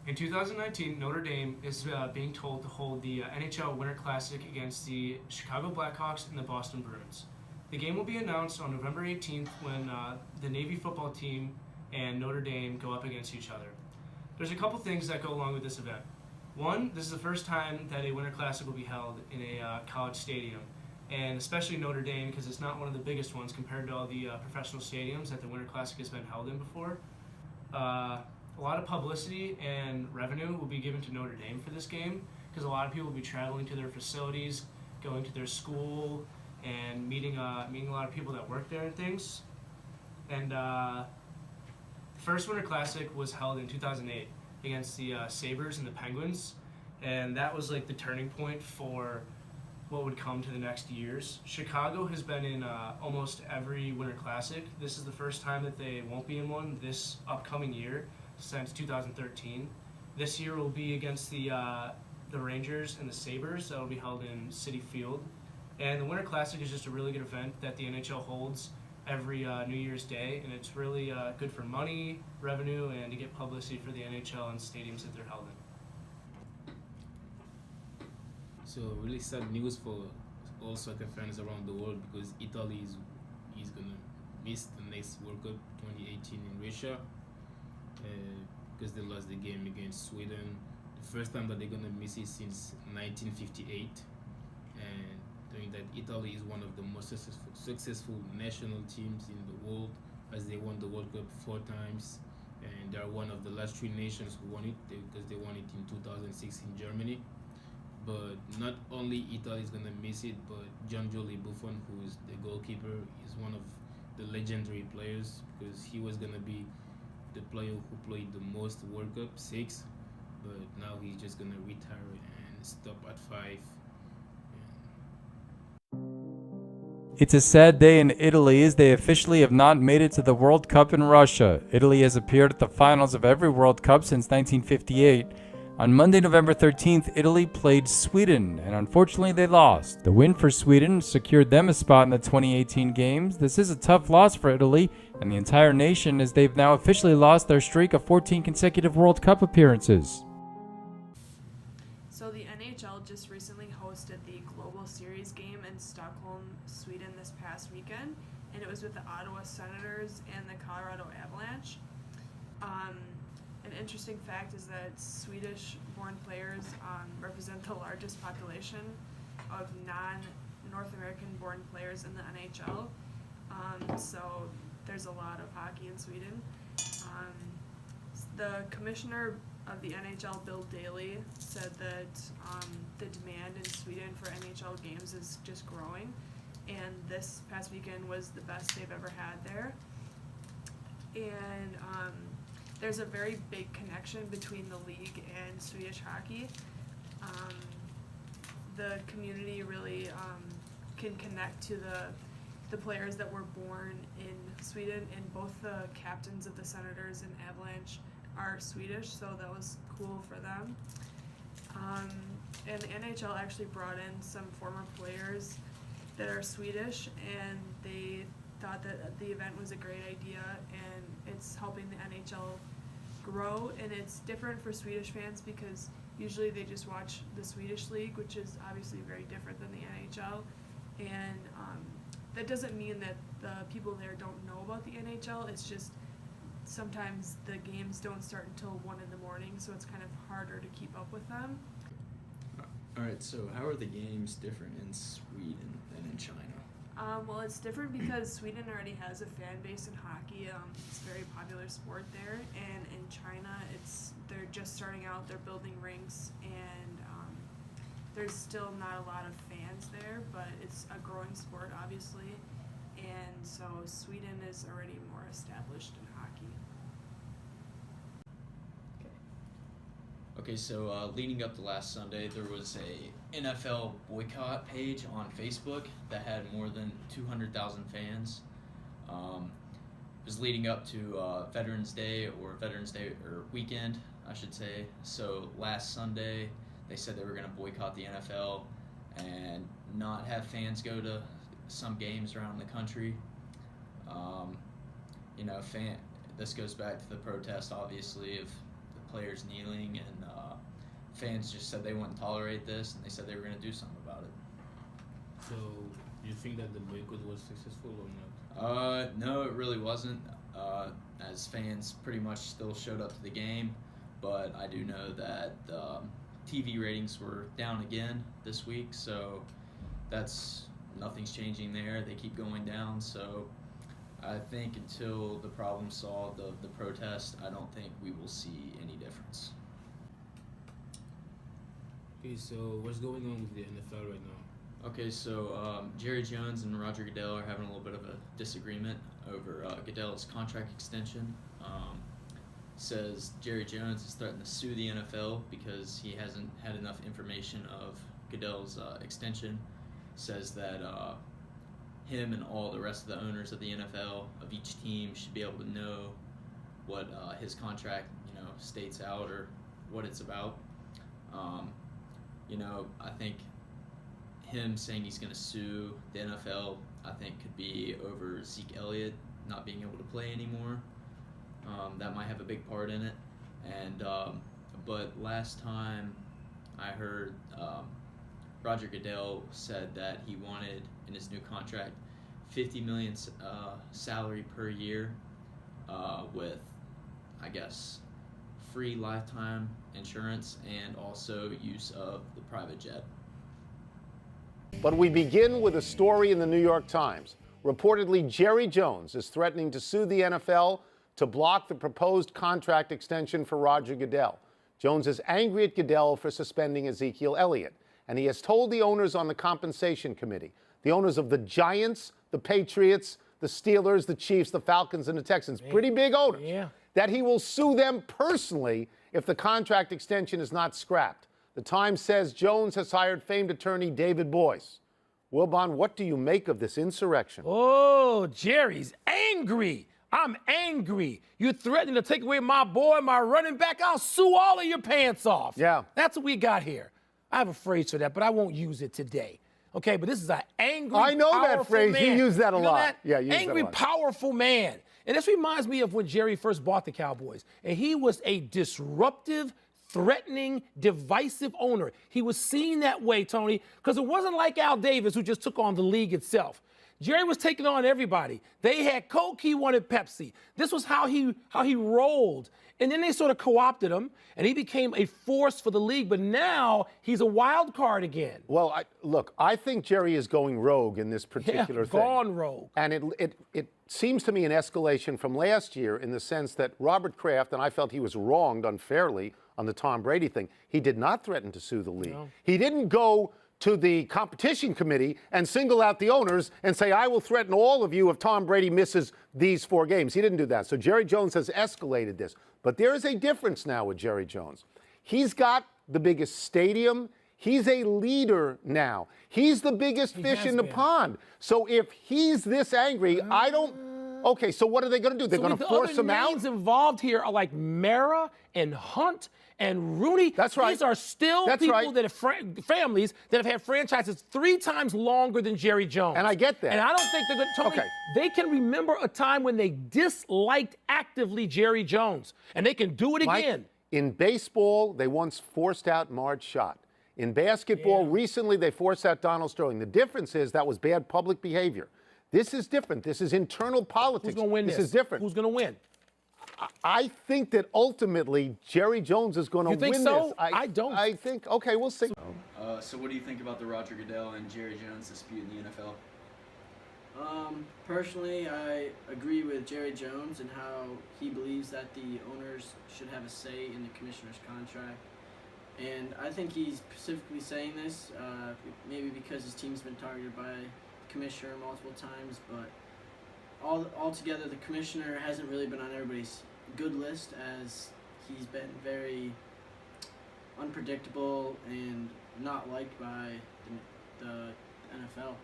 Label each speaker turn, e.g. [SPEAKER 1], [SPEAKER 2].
[SPEAKER 1] In 2019, Notre Dame is being told to hold the NHL Winter Classic against the Chicago Blackhawks and the Boston Bruins. The game will be announced on November 18th when the Navy football team and Notre Dame go up against each other. There's a couple things that go along with this event. One, this is the first time that a Winter Classic will be held in a college stadium, and especially Notre Dame because it's not one of the biggest ones compared to all the professional stadiums that the Winter Classic has been held in before. A lot of publicity and revenue will be given to Notre Dame for this game because a lot of people will be traveling to their facilities, going to their school, and meeting a lot of people that work there and things. And the first Winter Classic was held in 2008 against the Sabres and the Penguins, and that was like the turning point for what would come to the next years. Chicago has been in almost every Winter Classic. This is the first time that they won't be in one this upcoming year since 2013. This year will be against the Rangers and the Sabres. That will be held in Citi Field. And the Winter Classic is just a really good event that the NHL holds every New Year's Day, and it's really good for money, revenue, and to get publicity for the NHL and stadiums that they're held in.
[SPEAKER 2] So really sad news for all soccer fans around the world because Italy is gonna miss the next World Cup 2018 in Russia because they lost the game against Sweden. The first time that they're gonna miss it since 1958, and doing that, Italy is one of the most successful national teams in the world as they won the World Cup 4 times, and they're one of the last 3 nations who won it because they won it in 2006 in Germany. But not only Italy is gonna miss it, but Gianluigi Buffon, who is the goalkeeper, is one of the legendary players because he was gonna be the player who played the most World Cup, 6, but now he's just gonna retire and stop at 5.
[SPEAKER 3] It's a sad day in Italy as they officially have not made it to the World Cup in Russia. Italy has appeared at the finals of every World Cup since 1958. On Monday, November 13th, Italy played Sweden, and unfortunately they lost. The win for Sweden secured them a spot in the 2018 games. This is a tough loss for Italy and the entire nation as they've now officially lost their streak of 14 consecutive World Cup appearances.
[SPEAKER 4] So the NHL just recently hosted the Global Series game in Stockholm, Sweden this past weekend, and it was with the Ottawa Senators and the Colorado Avalanche. An interesting fact is that Swedish-born players represent the largest population of non-North American-born players in the NHL. So there's a lot of hockey in Sweden. The commissioner of the NHL, Bill Daly, said that the demand in Sweden for NHL games is just growing, and this past weekend was the best they've ever had there. And there's a very big connection between the league and Swedish hockey. The community really can connect to the players that were born in Sweden, and both the captains of the Senators and Avalanche are Swedish, so that was cool for them. And the NHL actually brought in some former players that are Swedish, and they thought that the event was a great idea, and it's helping the NHL grow. And it's different for Swedish fans because usually they just watch the Swedish league, which is obviously very different than the NHL. And that doesn't mean that the people there don't know about the NHL. It's just sometimes the games don't start until 1 in the morning, so it's kind of harder to keep up with them.
[SPEAKER 5] Alright, so how are the games different in Sweden than in China?
[SPEAKER 4] Well, it's different because Sweden already has a fan base in hockey. It's a very popular sport there, and in China, they're just starting out. They're building rinks, and there's still not a lot of fans there, but it's a growing sport, obviously, and so Sweden is already more established in hockey.
[SPEAKER 5] Okay, so leading up to last Sunday, there was a NFL boycott page on Facebook that had more than 200,000 fans. It was leading up to Veterans Day or weekend, I should say. So last Sunday, they said they were going to boycott the NFL and not have fans go to some games around the country. This goes back to the protest, obviously, of the players kneeling, and fans just said they wouldn't tolerate this, and they said they were going to do something about it.
[SPEAKER 2] So, you think that the boycott was successful or not?
[SPEAKER 5] No, it really wasn't, as fans pretty much still showed up to the game, but I do know that TV ratings were down again this week, so nothing's changing there. They keep going down, so I think until the problem's solved of the protest, I don't think we will see any difference.
[SPEAKER 2] Okay, so what's going on with the NFL right now?
[SPEAKER 5] Okay, so Jerry Jones and Roger Goodell are having a little bit of a disagreement over Goodell's contract extension. Says Jerry Jones has threatened to sue the NFL because he hasn't had enough information of Goodell's extension. Says that him and all the rest of the owners of the NFL, of each team, should be able to know what his contract, states out or what it's about. I think him saying he's going to sue the NFL, I think could be over Zeke Elliott not being able to play anymore. That might have a big part in it. And but last time I heard, Roger Goodell said that he wanted in his new contract $50 million salary per year, with, I guess, free lifetime insurance and also use of the private jet.
[SPEAKER 6] But we begin with a story in the New York Times. Reportedly, Jerry Jones is threatening to sue the NFL to block the proposed contract extension for Roger Goodell. Jones is angry at Goodell for suspending Ezekiel Elliott, and he has told the owners on the compensation committee, the owners of the Giants, the Patriots, the Steelers, the Chiefs, the Falcons, and the Texans, pretty big owners, that he will sue them personally if the contract extension is not scrapped. The Times says Jones has hired famed attorney David Boies. Wilbon, what do you make of this insurrection?
[SPEAKER 7] Oh, Jerry's angry. I'm angry. You're threatening to take away my boy, my running back. I'll sue all of your pants off.
[SPEAKER 6] Yeah.
[SPEAKER 7] That's what we got here. I have a phrase for that, but I won't use it today. Okay, but this is an angry,
[SPEAKER 6] I know that
[SPEAKER 7] powerful
[SPEAKER 6] phrase.
[SPEAKER 7] man.
[SPEAKER 6] You use that a
[SPEAKER 7] You know
[SPEAKER 6] lot.
[SPEAKER 7] that?
[SPEAKER 6] Yeah, you use that a
[SPEAKER 7] angry,
[SPEAKER 6] lot.
[SPEAKER 7] powerful man. And this reminds me of when Jerry first bought the Cowboys. And he was a disruptive, threatening, divisive owner. He was seen that way, Tony, because it wasn't like Al Davis, who just took on the league itself. Jerry was taking on everybody. They had Coke, he wanted Pepsi. This was how he rolled. And then they sort of co-opted him, and he became a force for the league. But now he's a wild card again.
[SPEAKER 6] Well, I think Jerry is going rogue in this particular thing.
[SPEAKER 7] Gone rogue.
[SPEAKER 6] And it seems to me an escalation from last year in the sense that Robert Kraft, and I felt he was wronged unfairly on the Tom Brady thing, he did not threaten to sue the league.
[SPEAKER 7] No.
[SPEAKER 6] He didn't go to the competition committee and single out the owners and say, I will threaten all of you if Tom Brady misses these 4 games. He didn't do that. So Jerry Jones has escalated this. But there is a difference now with Jerry Jones. He's got the biggest stadium. He's a leader now. He's the biggest fish in the pond. So if he's this angry, I don't. Okay, so what are they going to do? They're going to force him out?
[SPEAKER 7] The names involved here are like Mara and Hunt and Rooney.
[SPEAKER 6] That's right.
[SPEAKER 7] These are still people that have families that have had franchises 3 times longer than Jerry Jones.
[SPEAKER 6] And I get that.
[SPEAKER 7] And I don't think they're going to.
[SPEAKER 6] Okay.
[SPEAKER 7] They can remember a time when they disliked actively Jerry Jones, and they can do it
[SPEAKER 6] Mike,
[SPEAKER 7] again.
[SPEAKER 6] in baseball, they once forced out Marge Schott. In basketball, recently they forced out Donald Sterling. The difference is that was bad public behavior. This is different. This is internal politics.
[SPEAKER 7] Who's going to win this?
[SPEAKER 6] This is different.
[SPEAKER 7] Who's going to win?
[SPEAKER 6] I think that ultimately Jerry Jones is going to
[SPEAKER 7] You think
[SPEAKER 6] win
[SPEAKER 7] so?
[SPEAKER 6] this.
[SPEAKER 7] I don't.
[SPEAKER 6] I think, okay, we'll see.
[SPEAKER 5] So what do you think about the Roger Goodell and Jerry Jones dispute in the NFL?
[SPEAKER 8] Personally, I agree with Jerry Jones and how he believes that the owners should have a say in the commissioner's contract. And I think he's specifically saying this, maybe because his team's been targeted by the commissioner multiple times, but altogether the commissioner hasn't really been on everybody's good list, as he's been very unpredictable and not liked by the NFL.